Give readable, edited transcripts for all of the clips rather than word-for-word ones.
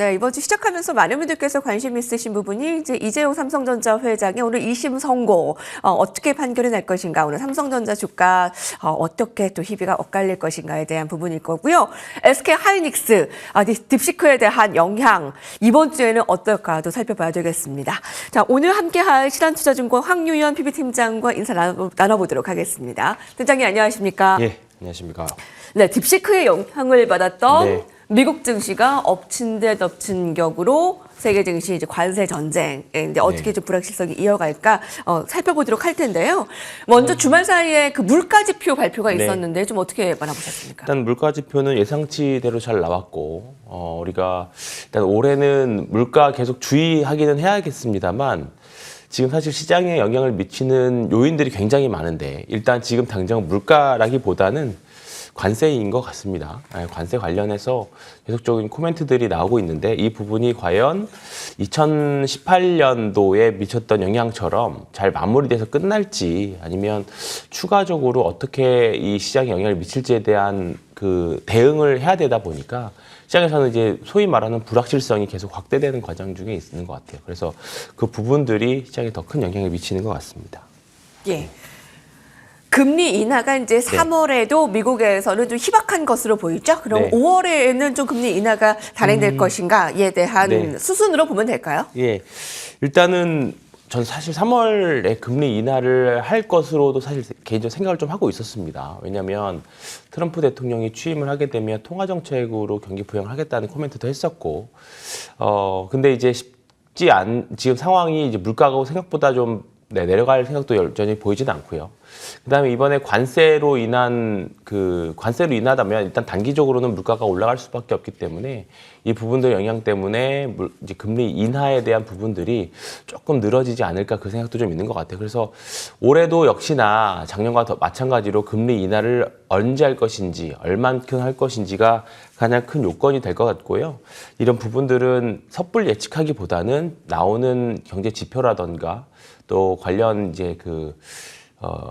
네, 이번 주 시작하면서 많은 분들께서 관심 있으신 부분이 이제 이재용 삼성전자 회장의 오늘 2심 선고 어떻게 판결이 날 것인가, 오늘 삼성전자 주가 어떻게 또 희비가 엇갈릴 것인가에 대한 부분일 거고요. SK 하이닉스 딥시크에 대한 영향 이번 주에는 어떨까도 살펴봐야 되겠습니다. 자, 오늘 함께할 신한투자증권 황유연 PB팀장과 인사 나눠보도록 하겠습니다. 팀장님 안녕하십니까? 예, 안녕하십니까? 네, 딥시크의 영향을 받았던 네. 미국 증시가 엎친 데 덮친 격으로 세계 증시 이제 관세 전쟁인데 어떻게 좀 불확실성이 이어갈까 살펴보도록 할 텐데요. 먼저 주말 사이에 그 물가 지표 발표가 있었는데 좀 어떻게 바라보셨습니까? 일단 물가 지표는 예상치대로 잘 나왔고 우리가 일단 올해는 물가 계속 주의하기는 해야겠습니다만 지금 사실 시장에 영향을 미치는 요인들이 굉장히 많은데 일단 지금 당장 물가라기보다는 관세인 것 같습니다. 관세 관련해서 계속적인 코멘트들이 나오고 있는데 이 부분이 과연 2018년도에 미쳤던 영향처럼 잘 마무리돼서 끝날지 아니면 추가적으로 어떻게 이 시장에 영향을 미칠지에 대한 그 대응을 해야 되다 보니까 시장에서는 이제 소위 말하는 불확실성이 계속 확대되는 과정 중에 있는 것 같아요. 그래서 그 부분들이 시장에 더 큰 영향을 미치는 것 같습니다. 예. 금리 인하가 이제 3월에도 미국에서는 좀 희박한 것으로 보이죠? 그럼 5월에는 좀 금리 인하가 단행될 것인가에 대한 수순으로 보면 될까요? 예. 일단은 전 사실 3월에 금리 인하를 할 것으로도 사실 개인적으로 생각을 좀 하고 있었습니다. 왜냐하면 트럼프 대통령이 취임을 하게 되면 통화정책으로 경기 부양을 하겠다는 코멘트도 했었고, 근데 이제 지금 상황이 이제 물가가 생각보다 좀 내려갈 생각도 여전히 보이지는 않고요. 그다음에 이번에 관세로 인하다면 일단 단기적으로는 물가가 올라갈 수밖에 없기 때문에 이 부분들 영향 때문에 이제 금리 인하에 대한 부분들이 조금 늘어지지 않을까 그 생각도 좀 있는 것 같아요. 그래서 올해도 역시나 작년과 마찬가지로 금리 인하를 언제 할 것인지, 얼만큼 할 것인지가 가장 큰 요건이 될 것 같고요. 이런 부분들은 섣불리 예측하기보다는 나오는 경제 지표라던가 또 관련 이제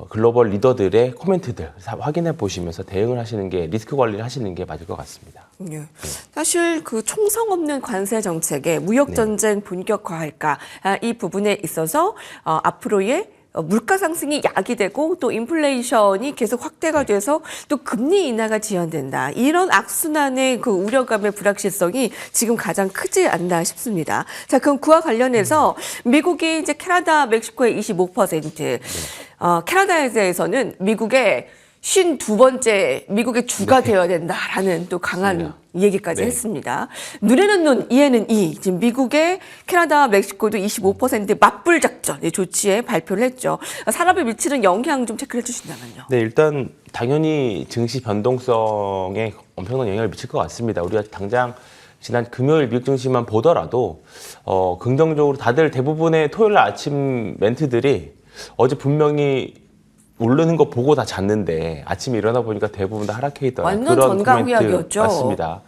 글로벌 리더들의 코멘트들 확인해 보시면서 대응을 하시는 게 리스크 관리를 하시는 게 맞을 것 같습니다. 예. 사실 그 총성 없는 관세 정책에 무역 전쟁 본격화할까 이 부분에 있어서 앞으로의 물가 상승이 야기되고 또 인플레이션이 계속 확대가 돼서 또 금리 인하가 지연된다. 이런 악순환의 그 우려감의 불확실성이 지금 가장 크지 않나 싶습니다. 자, 그럼 그와 관련해서 미국이 이제 캐나다, 멕시코의 25%, 캐나다에 대해서는 미국의 52번째 미국의 주가 되어야 된다라는 또 강한 얘기까지 했습니다. 눈에는 눈, 이에는 이. 지금 미국의 캐나다, 멕시코도 25% 맞불 작전 조치에 발표를 했죠. 산업에 미치는 영향 좀 체크를 해주신다면요. 네, 일단 당연히 증시 변동성에 엄청난 영향을 미칠 것 같습니다. 우리가 당장 지난 금요일 미국 증시만 보더라도 긍정적으로 다들 대부분의 토요일 아침 멘트들이 어제 분명히 오르는 거 보고 다 잤는데 아침에 일어나 보니까 대부분 다 하락해 있던 완전 그런 전강후약이었죠. 맞습니다.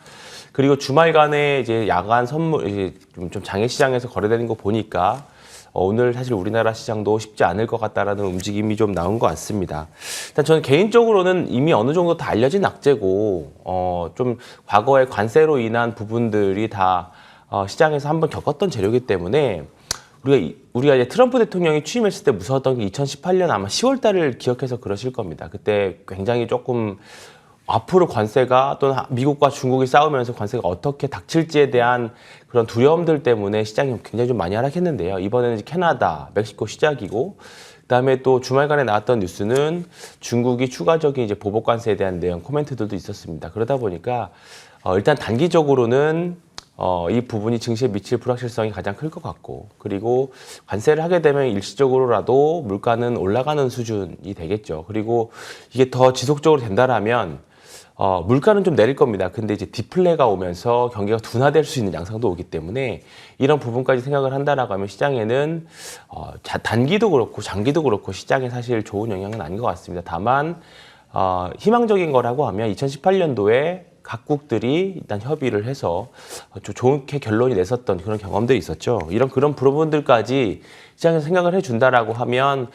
그리고 주말간에 이제 야간 선물 이제 좀 장외 시장에서 거래되는 거 보니까 오늘 사실 우리나라 시장도 쉽지 않을 것 같다라는 움직임이 좀 나온 것 같습니다. 일단 저는 개인적으로는 이미 어느 정도 다 알려진 악재고 좀 과거의 관세로 인한 부분들이 다 시장에서 한번 겪었던 재료이기 때문에 우리가 이제 트럼프 대통령이 취임했을 때 무서웠던 게 2018년 아마 10월 달을 기억해서 그러실 겁니다. 그때 굉장히 조금 앞으로 관세가 또는 미국과 중국이 싸우면서 관세가 어떻게 닥칠지에 대한 그런 두려움들 때문에 시장이 굉장히 좀 많이 하락했는데요. 이번에는 이제 캐나다, 멕시코 시작이고 그다음에 또 주말간에 나왔던 뉴스는 중국이 추가적인 이제 보복 관세에 대한 내용 코멘트들도 있었습니다. 그러다 보니까 일단 단기적으로는 이 부분이 증시에 미칠 불확실성이 가장 클 것 같고 그리고 관세를 하게 되면 일시적으로라도 물가는 올라가는 수준이 되겠죠. 그리고 이게 더 지속적으로 된다라면 물가는 좀 내릴 겁니다. 근데 이제 디플레가 오면서 경기가 둔화될 수 있는 양상도 오기 때문에 이런 부분까지 생각을 한다라고 하면 시장에는 단기도 그렇고 장기도 그렇고 시장에 사실 좋은 영향은 아닌 것 같습니다. 다만 희망적인 거라고 하면 2018년도에 각국들이 일단 협의를 해서 좋게 결론이 냈었던 그런 경험들이 있었죠. 그런 부분들까지 시장에서 생각을 해준다라고 하면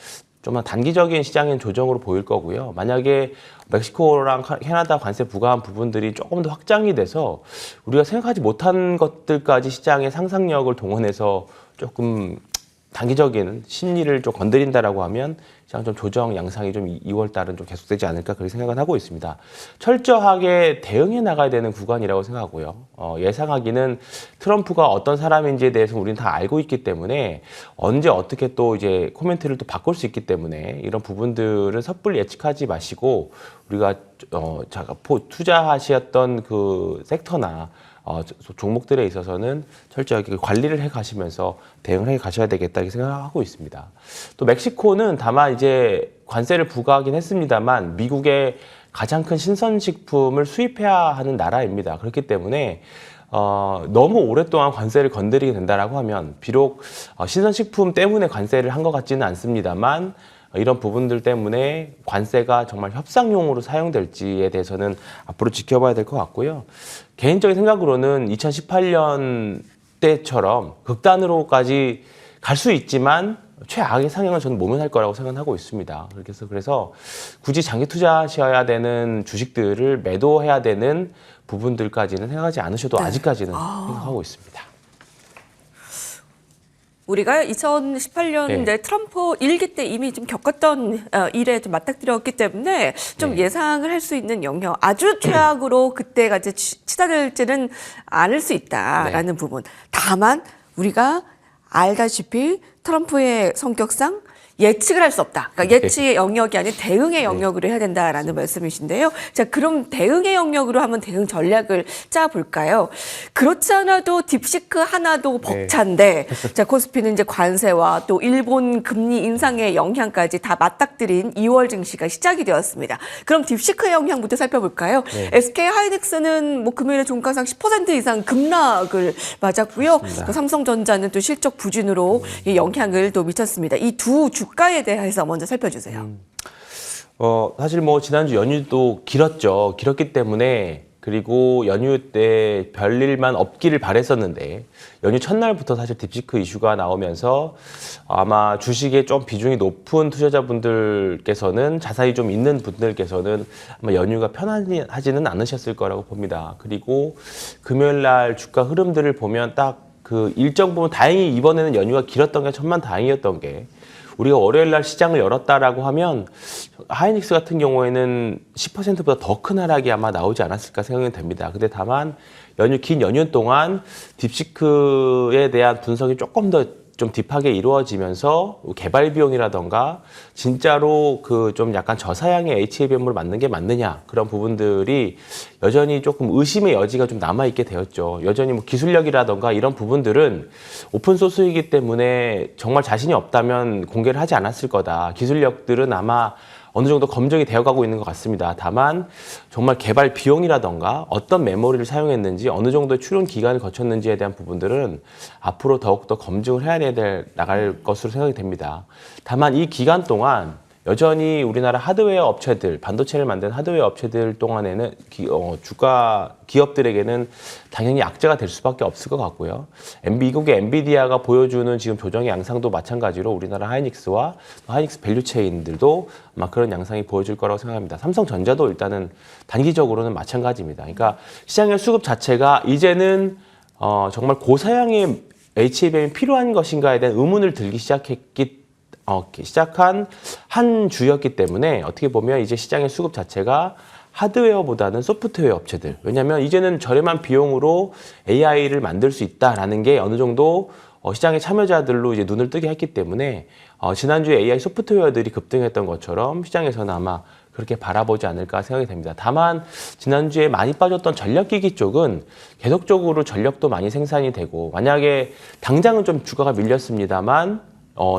좀 단기적인 시장의 조정으로 보일 거고요. 만약에 멕시코랑 캐나다 관세 부과한 부분들이 조금 더 확장이 돼서 우리가 생각하지 못한 것들까지 시장의 상상력을 동원해서 조금 단기적인 심리를 좀 건드린다라고 하면 시장 좀 조정 양상이 좀 2월 달은 좀 계속되지 않을까 그렇게 생각을 하고 있습니다. 철저하게 대응해 나가야 되는 구간이라고 생각하고요. 예상하기는 트럼프가 어떤 사람인지에 대해서 우리는 다 알고 있기 때문에 언제 어떻게 또 이제 코멘트를 또 바꿀 수 있기 때문에 이런 부분들은 섣불리 예측하지 마시고 우리가 투자하셨던 그 섹터나 종목들에 있어서는 철저하게 관리를 해 가시면서 대응을 해 가셔야 되겠다 이렇게 생각하고 있습니다. 또 멕시코는 다만 이제 관세를 부과하긴 했습니다만 미국의 가장 큰 신선식품을 수입해야 하는 나라입니다. 그렇기 때문에 너무 오랫동안 관세를 건드리게 된다라고 하면 비록 신선식품 때문에 관세를 한 것 같지는 않습니다만 이런 부분들 때문에 관세가 정말 협상용으로 사용될지에 대해서는 앞으로 지켜봐야 될 것 같고요. 개인적인 생각으로는 2018년 때처럼 극단으로까지 갈 수 있지만 최악의 상향을 저는 모면할 거라고 생각하고 있습니다. 그래서 굳이 장기 투자하셔야 되는 주식들을 매도해야 되는 부분들까지는 생각하지 않으셔도 아직까지는 생각하고 있습니다. 우리가 2018년에 트럼프 일기 때 이미 좀 겪었던 일에 좀 맞닥뜨렸기 때문에 좀 예상을 할 수 있는 영역, 아주 최악으로 그때가 이제 치달을지는 않을 수 있다라는 부분. 다만 우리가 알다시피 트럼프의 성격상 예측을 할 수 없다. 그러니까 예측의 영역이 아닌 대응의 영역으로 해야 된다라는 말씀이신데요. 자, 그럼 대응의 영역으로 한번 대응 전략을 짜볼까요? 그렇지 않아도 딥시크 하나도 벅찬데, 자, 코스피는 이제 관세와 또 일본 금리 인상의 영향까지 다 맞닥뜨린 2월 증시가 시작이 되었습니다. 그럼 딥시크의 영향부터 살펴볼까요? SK 하이닉스는 뭐 금요일에 종가상 10% 이상 급락을 맞았고요. 또 삼성전자는 또 실적 부진으로 이 영향을 또 미쳤습니다. 이 두 주가에 대해서 먼저 살펴주세요. 사실 뭐 지난주 연휴도 길었기 때문에 그리고 연휴 때 별일만 없기를 바랬었는데 연휴 첫날부터 사실 딥시크 이슈가 나오면서 아마 주식에 좀 비중이 높은 투자자분들께서는 자산이 좀 있는 분들께서는 아마 연휴가 편하지는 않으셨을 거라고 봅니다. 그리고 금요일 날 주가 흐름들을 보면 딱 그 일정 부분 다행히 이번에는 연휴가 길었던 게 천만다행이었던 게 우리가 월요일 날 시장을 열었다라고 하면 하이닉스 같은 경우에는 10%보다 더 큰 하락이 아마 나오지 않았을까 생각이 됩니다. 근데 다만 긴 연휴 동안 딥시크에 대한 분석이 조금 더 좀 딥하게 이루어지면서 개발 비용이라던가 진짜로 그 좀 약간 저사양의 HABM을 맞는 게 맞느냐 그런 부분들이 여전히 조금 의심의 여지가 좀 남아있게 되었죠. 여전히 뭐 기술력이라던가 이런 부분들은 오픈소스이기 때문에 정말 자신이 없다면 공개를 하지 않았을 거다. 기술력들은 아마 어느 정도 검증이 되어가고 있는 것 같습니다. 다만 정말 개발 비용이라던가 어떤 메모리를 사용했는지 어느 정도의 출연 기간을 거쳤는지에 대한 부분들은 앞으로 더욱더 검증을 해야 나갈 것으로 생각이 됩니다. 다만 이 기간 동안 여전히 우리나라 하드웨어 업체들, 반도체를 만드는 하드웨어 업체들 동안에는 기업들에게는 당연히 악재가 될 수밖에 없을 것 같고요. 미국의 엔비디아가 보여주는 지금 조정의 양상도 마찬가지로 우리나라 하이닉스와 하이닉스 밸류체인들도 아마 그런 양상이 보여질 거라고 생각합니다. 삼성전자도 일단은 단기적으로는 마찬가지입니다. 그러니까 시장의 수급 자체가 이제는 정말 고사양의 HBM이 필요한 것인가에 대한 의문을 들기 시작한 한 주였기 때문에 어떻게 보면 이제 시장의 수급 자체가 하드웨어보다는 소프트웨어 업체들. 왜냐하면 이제는 저렴한 비용으로 AI를 만들 수 있다라는 게 어느 정도 시장의 참여자들로 이제 눈을 뜨게 했기 때문에 지난주에 AI 소프트웨어들이 급등했던 것처럼 시장에서는 아마 그렇게 바라보지 않을까 생각이 됩니다. 다만 지난주에 많이 빠졌던 전력기기 쪽은 계속적으로 전력도 많이 생산이 되고 만약에 당장은 좀 주가가 밀렸습니다만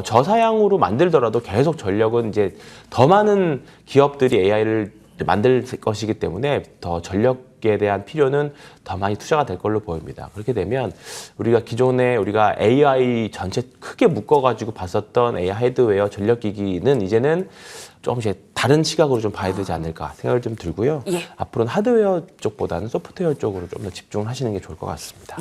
저사양으로 만들더라도 계속 전력은 이제 더 많은 기업들이 AI를 만들 것이기 때문에 더 전력에 대한 필요는 더 많이 투자가 될 걸로 보입니다. 그렇게 되면 우리가 AI 전체 크게 묶어가지고 봤었던 AI 하드웨어 전력기기는 이제는 좀 이제 다른 시각으로 좀 봐야 되지 않을까 생각을 좀 들고요. 앞으로는 하드웨어 쪽보다는 소프트웨어 쪽으로 좀 더 집중을 하시는 게 좋을 것 같습니다.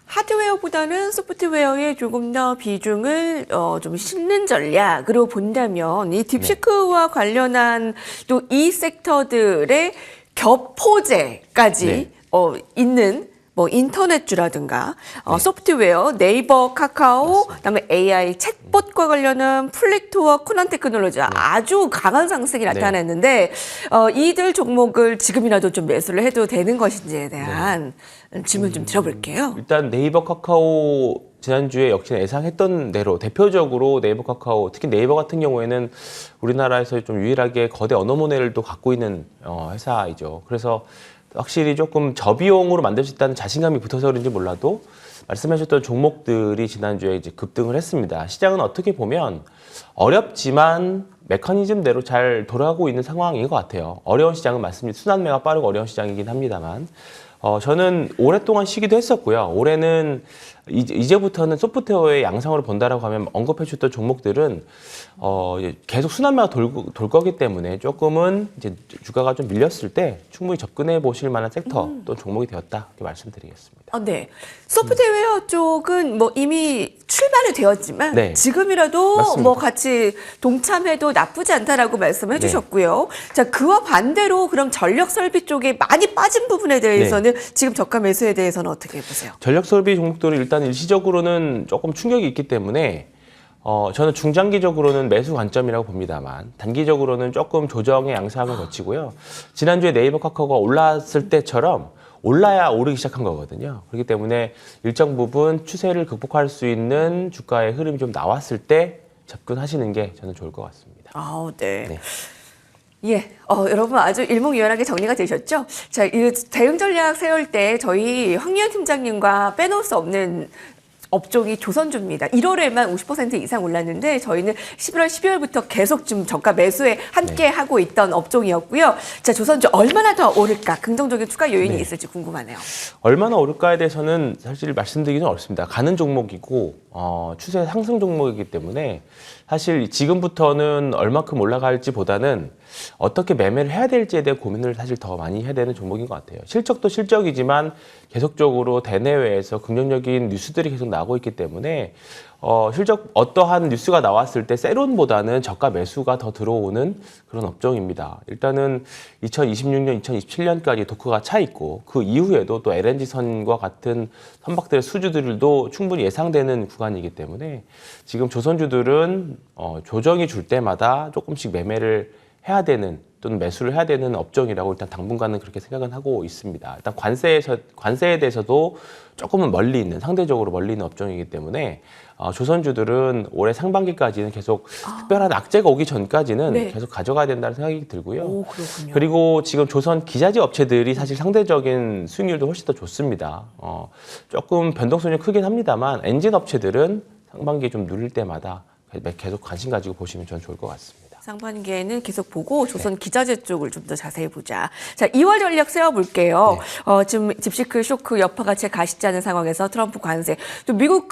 하드웨어보다는 소프트웨어에 조금 더 비중을 좀 싣는 전략으로 본다면 이 딥시크와 관련한 또 이 섹터들의 겹포제까지 네. 있는 뭐 인터넷주라든가 소프트웨어, 네이버, 카카오, 그다음에 AI 챗봇과 관련한 플렉토와 코난 테크놀로지가 아주 강한 상승이 나타났는데 이들 종목을 지금이라도 좀 매수를 해도 되는 것인지에 대한 질문 좀 들어볼게요. 일단 네이버, 카카오 지난주에 역시 예상했던 대로 대표적으로 네이버, 카카오, 특히 네이버 같은 경우에는 우리나라에서 좀 유일하게 거대 언어 모델을 또 갖고 있는 회사이죠. 그래서 확실히 조금 저비용으로 만들 수 있다는 자신감이 붙어서 그런지 몰라도 말씀하셨던 종목들이 지난주에 이제 급등을 했습니다. 시장은 어떻게 보면 어렵지만 메커니즘대로 잘 돌아가고 있는 상황인 것 같아요. 어려운 시장은 맞습니다. 순환매가 빠르고 어려운 시장이긴 합니다만 저는 오랫동안 쉬기도 했었고요. 올해는 이제부터는 소프트웨어의 양상으로 본다라고 하면 언급해 주셨던 종목들은 계속 순환매가 돌 거기 때문에 조금은 이제 주가가 좀 밀렸을 때 충분히 접근해 보실 만한 섹터 또 종목이 되었다 이렇게 말씀드리겠습니다. 네. 소프트웨어 쪽은 뭐 이미 출발이 되었지만 네. 지금이라도 맞습니다. 뭐 같이 동참해도 나쁘지 않다라고 말씀해 주셨고요. 자, 그와 반대로 그럼 전력 설비 쪽에 많이 빠진 부분에 대해서는 지금 저가 매수에 대해서는 어떻게 보세요? 전력 설비 종목들은 일단 일시적으로는 조금 충격이 있기 때문에 저는 중장기적으로는 매수 관점이라고 봅니다만 단기적으로는 조금 조정의 양상을 거치고요. 지난주에 네이버 카카오가 올랐을 때처럼 올라야 오르기 시작한 거거든요. 그렇기 때문에 일정 부분 추세를 극복할 수 있는 주가의 흐름이 좀 나왔을 때 접근하시는 게 저는 좋을 것 같습니다. 네. 네. 예, 여러분 아주 일목요연하게 정리가 되셨죠? 자, 이 대응 전략 세울 때 저희 황미연 팀장님과 빼놓을 수 없는 업종이 조선주입니다. 1월에만 50% 이상 올랐는데 저희는 11월, 12월부터 계속 좀 저가 매수에 함께 하고 있던 업종이었고요. 자, 조선주 얼마나 더 오를까? 긍정적인 추가 요인이 있을지 궁금하네요. 얼마나 오를까에 대해서는 사실 말씀드리기는 어렵습니다. 가는 종목이고 추세 상승 종목이기 때문에 사실 지금부터는 얼마큼 올라갈지 보다는 어떻게 매매를 해야 될지에 대해 고민을 사실 더 많이 해야 되는 종목인 것 같아요. 실적도 실적이지만 계속적으로 대내외에서 긍정적인 뉴스들이 계속 나오고 있기 때문에 실적 어떠한 뉴스가 나왔을 때 세론보다는 저가 매수가 더 들어오는 그런 업종입니다. 일단은 2026년, 2027년까지 토크가 차 있고 그 이후에도 또 LNG선과 같은 선박들의 수주들도 충분히 예상되는 구간이기 때문에 지금 조선주들은 조정이 줄 때마다 조금씩 매매를 해야 되는 또는 매수를 해야 되는 업종이라고 일단 당분간은 그렇게 생각은 하고 있습니다. 일단 관세에 대해서도 조금은 멀리 있는 상대적으로 멀리 있는 업종이기 때문에 조선주들은 올해 상반기까지는 계속 특별한 악재가 오기 전까지는 계속 가져가야 된다는 생각이 들고요. 오, 그렇군요. 그리고 지금 조선 기자재 업체들이 사실 상대적인 수익률도 훨씬 더 좋습니다. 조금 변동성이 크긴 합니다만 엔진 업체들은 상반기에 좀 누릴 때마다 계속 관심 가지고 보시면 전 좋을 것 같습니다. 상반기에는 계속 보고 조선 기자재 쪽을 좀 더 자세히 보자. 자, 2월 전략 세워볼게요. 지금 딥시크 쇼크 여파가 채 가시지 않은 상황에서 트럼프 관세, 또 미국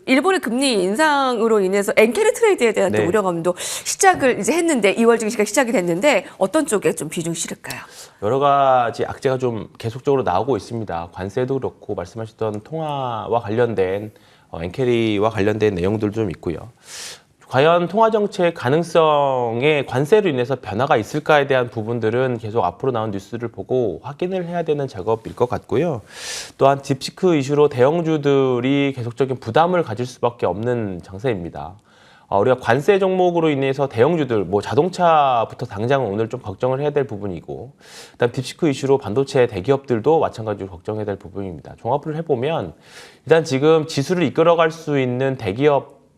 일본의 금리 인상으로 인해서 엔캐리 트레이드에 대한 또 우려감도 시작을 이제 했는데 2월 증시가 시작이 됐는데 어떤 쪽에 좀 비중 실을까요? 여러 가지 악재가 좀 계속적으로 나오고 있습니다. 관세도 그렇고 말씀하셨던 통화와 관련된 엔캐리와 관련된 내용들도 좀 있고요. 과연 통화정책 가능성에 관세로 인해서 변화가 있을까에 대한 부분들은 계속 앞으로 나온 뉴스를 보고 확인을 해야 되는 작업일 것 같고요. 또한 딥시크 이슈로 대형주들이 계속적인 부담을 가질 수밖에 없는 장세입니다. 우리가 관세 종목으로 인해서 대형주들, 뭐 자동차부터 당장은 오늘 좀 걱정을 해야 될 부분이고, 그다음 딥시크 이슈로 반도체 대기업들도 마찬가지로 걱정해야 될 부분입니다. 종합을 해보면 일단 지금 지수를 이끌어갈 수 있는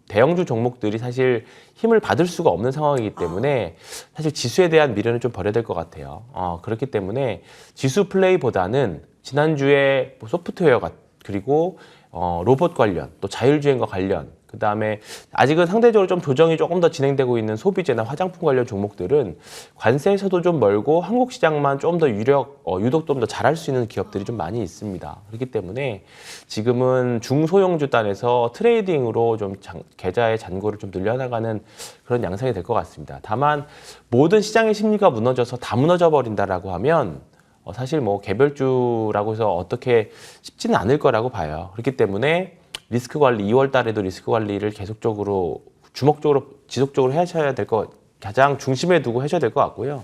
대형주 종목들이 사실 힘을 받을 수가 없는 상황이기 때문에 사실 지수에 대한 미련을 좀 버려야 될 것 같아요. 그렇기 때문에 지수 플레이보다는 지난주에 뭐 소프트웨어 그리고 로봇 관련, 또 자율주행과 관련, 그 다음에 아직은 상대적으로 좀 조정이 조금 더 진행되고 있는 소비재나 화장품 관련 종목들은 관세에서도 좀 멀고 한국 시장만 좀 더 유독 좀 더 잘할 수 있는 기업들이 좀 많이 있습니다. 그렇기 때문에 지금은 중소형주 단에서 트레이딩으로 좀 계좌의 잔고를 좀 늘려나가는 그런 양상이 될 것 같습니다. 다만 모든 시장의 심리가 무너져서 다 무너져 버린다라고 하면 사실 뭐 개별주라고 해서 어떻게 쉽지는 않을 거라고 봐요. 그렇기 때문에 리스크 관리 2월 달에도 리스크 관리를 계속적으로 주목적으로 지속적으로 하셔야 될 것 가장 중심에 두고 하셔야 될 것 같고요.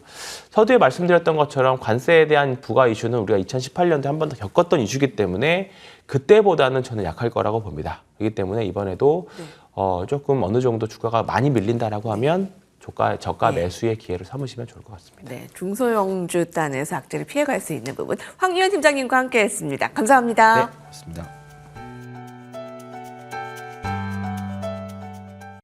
서두에 말씀드렸던 것처럼 관세에 대한 부과 이슈는 우리가 2018년도에 한 번 더 겪었던 이슈이기 때문에 그때보다는 저는 약할 거라고 봅니다. 그렇기 때문에 이번에도 조금 어느 정도 주가가 많이 밀린다라고 하면 저가 매수의 기회를 삼으시면 좋을 것 같습니다. 네, 중소형주 단에서 악재를 피해갈 수 있는 부분 황유현 팀장님과 함께했습니다. 감사합니다. 네, 고맙습니다.